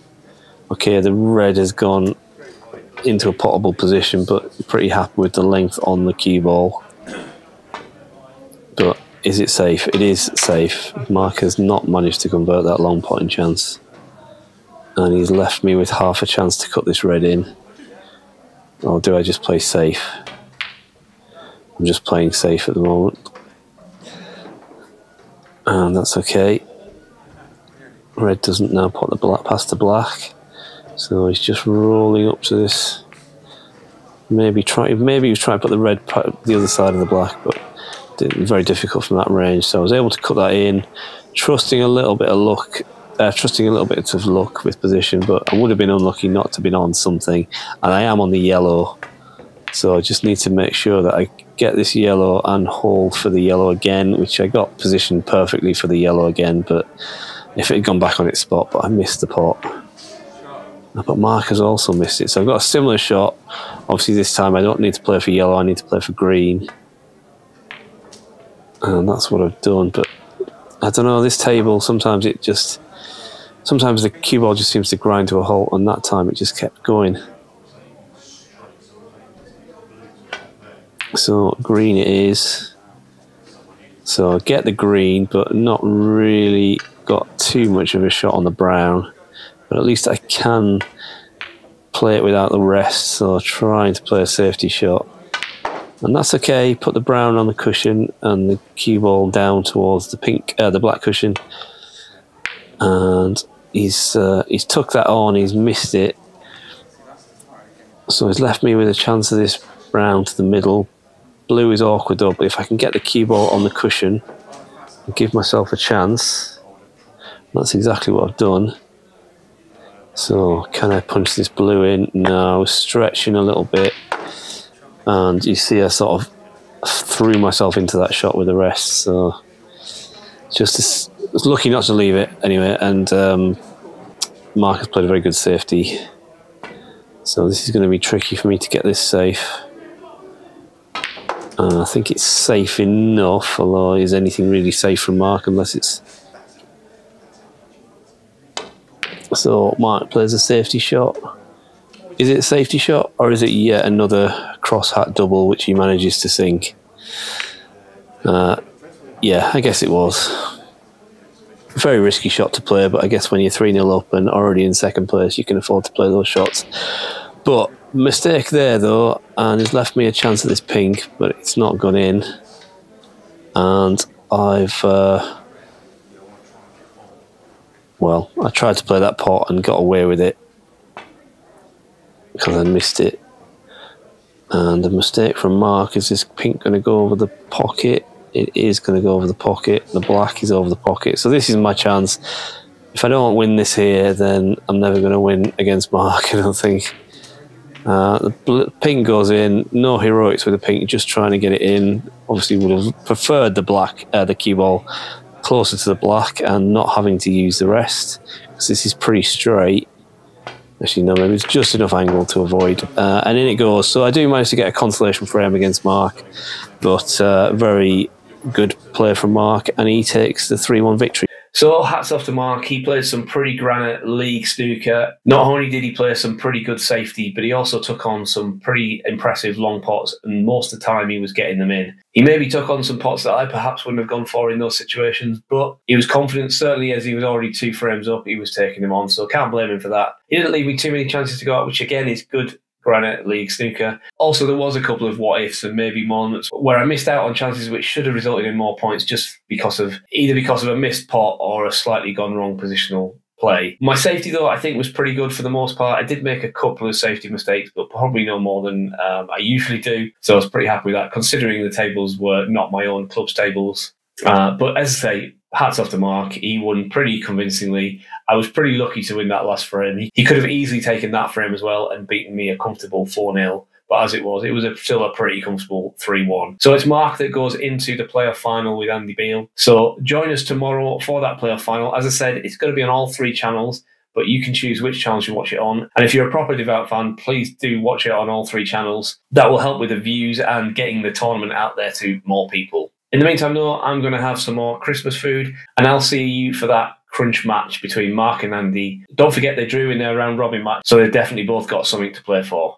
Okay, the red has gone into a potable position, but pretty happy with the length on the cue ball. But is it safe? It is safe. Mark has not managed to convert that long potting chance. And he's left me with half a chance to cut this red in. Or do I just play safe? I'm just playing safe at the moment. And that's okay. Red doesn't now put the black past the black. So he's just rolling up to this. Maybe he was trying to put the red the other side of the black, but very difficult from that range. So I was able to cut that in, trusting a little bit of luck. Trusting a little bit of luck with position, but I would have been unlucky not to have been on something. And I am on the yellow, so I just need to make sure that I get this yellow and hold for the yellow again, which I got positioned perfectly for the yellow again, but if it had gone back on its spot, but I missed the pot. But Mark has also missed it, so I've got a similar shot. Obviously this time I don't need to play for yellow, I need to play for green. And that's what I've done, but I don't know, this table, sometimes the cue ball just seems to grind to a halt, and that time it just kept going. So green it is. So I get the green, but not really got too much of a shot on the brown. But at least I can play it without the rest, so trying to play a safety shot. And that's okay. Put the brown on the cushion and the cue ball down towards the black cushion. And he's took that on, he's missed it. So he's left me with a chance of this brown to the middle. Blue is awkward though, but if I can get the cue ball on the cushion and give myself a chance, that's exactly what I've done. So can I punch this blue in? No, I was stretching a little bit. And you see I sort of threw myself into that shot with the rest. So just I was lucky not to leave it anyway. And Mark has played a very good safety. So this is going to be tricky for me to get this safe. I think it's safe enough, although is anything really safe from Mark unless it's... So Mark plays a safety shot. Is it a safety shot, or is it yet another cross hat double which he manages to sink? Yeah, I guess it was. A very risky shot to play, but I guess when you're 3-0 up and already in second place, you can afford to play those shots. But mistake there though, and it's left me a chance at this pink, but it's not gone in. And I've... well, I tried to play that pot and got away with it because I missed it. And the mistake from Mark is this pink going to go over the pocket. It is going to go over the pocket. The black is over the pocket. So this is my chance. If I don't win this here, then I'm never going to win against Mark, I don't think. The pink goes in. No heroics with the pink, just trying to get it in. Obviously would have preferred the black, the cue ball closer to the black and not having to use the rest, because this is pretty straight. Actually, no, maybe it's just enough angle to avoid. And in it goes. So I do manage to get a consolation frame against Mark, but very good play from Mark, and he takes the 3-1 victory. So hats off to Mark. He played some pretty granite league snooker. Not only did he play some pretty good safety, but he also took on some pretty impressive long pots, and most of the time he was getting them in. He maybe took on some pots that I perhaps wouldn't have gone for in those situations, but he was confident. Certainly as he was already 2 frames up, he was taking them on, so can't blame him for that. He didn't leave me too many chances to go out, which again is good granite league snooker. Also, there was a couple of what ifs and maybe moments where I missed out on chances which should have resulted in more points just because of a missed pot or a slightly gone wrong positional play. My safety though I think was pretty good for the most part. I did make a couple of safety mistakes, but probably no more than I usually do, so I was pretty happy with that considering the tables were not my own club's tables. But as I say, hats off to Mark. He won pretty convincingly. I was pretty lucky to win that last frame. He could have easily taken that frame as well and beaten me a comfortable 4-0. But as it was still a pretty comfortable 3-1. So it's Mark that goes into the playoff final with Andy Beale. So join us tomorrow for that playoff final. As I said, it's going to be on all 3 channels, but you can choose which channels you watch it on. And if you're a proper devout fan, please do watch it on all 3 channels. That will help with the views and getting the tournament out there to more people. In the meantime, though, I'm going to have some more Christmas food, and I'll see you for that crunch match between Mark and Andy. Don't forget they drew in their round robin match, so they've definitely both got something to play for.